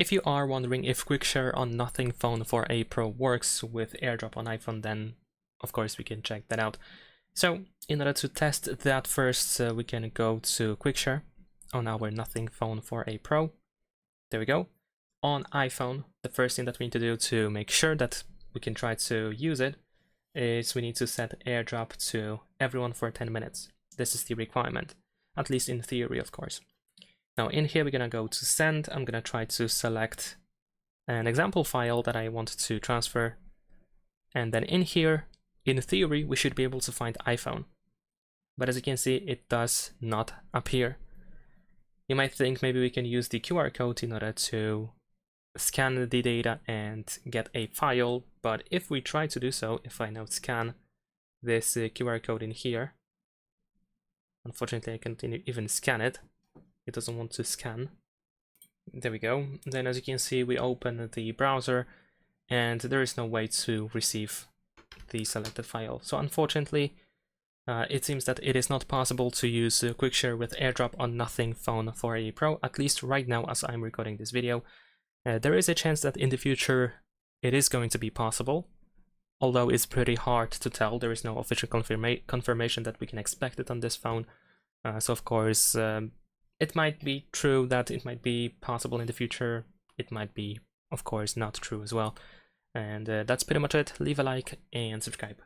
If you are wondering if Quickshare on Nothing Phone for a Pro works with AirDrop on iPhone, then of course we can check that out. So in order to test that first, we can go to Quickshare on our Nothing Phone for a Pro. There we go. On iPhone, the first thing that we need to do to make sure that we can try to use it is we need to set AirDrop to everyone for 10 minutes. This is the requirement, at least in theory, of course. Now in here, we're gonna go to send. I'm gonna try to select an example file that I want to transfer. And then in here, in theory, we should be able to find iPhone. But as you can see, it does not appear. You might think maybe we can use the QR code in order to scan the data and get a file, but if we try to do so, if I now scan this QR code in here, unfortunately I can't even scan it. It doesn't want to scan. There we go. Then as you can see, we open the browser and there is no way to receive the selected file. So unfortunately, it seems that it is not possible to use Quickshare with AirDrop on Nothing Phone for a Pro, at least right now as I'm recording this video. There is a chance that in the future it is going to be possible, although it's pretty hard to tell. There is no official confirmation that we can expect it on this phone. So of course, it might be true that it might be possible in the future. It might be, of course, not true as well. And that's pretty much it. Leave a like and subscribe.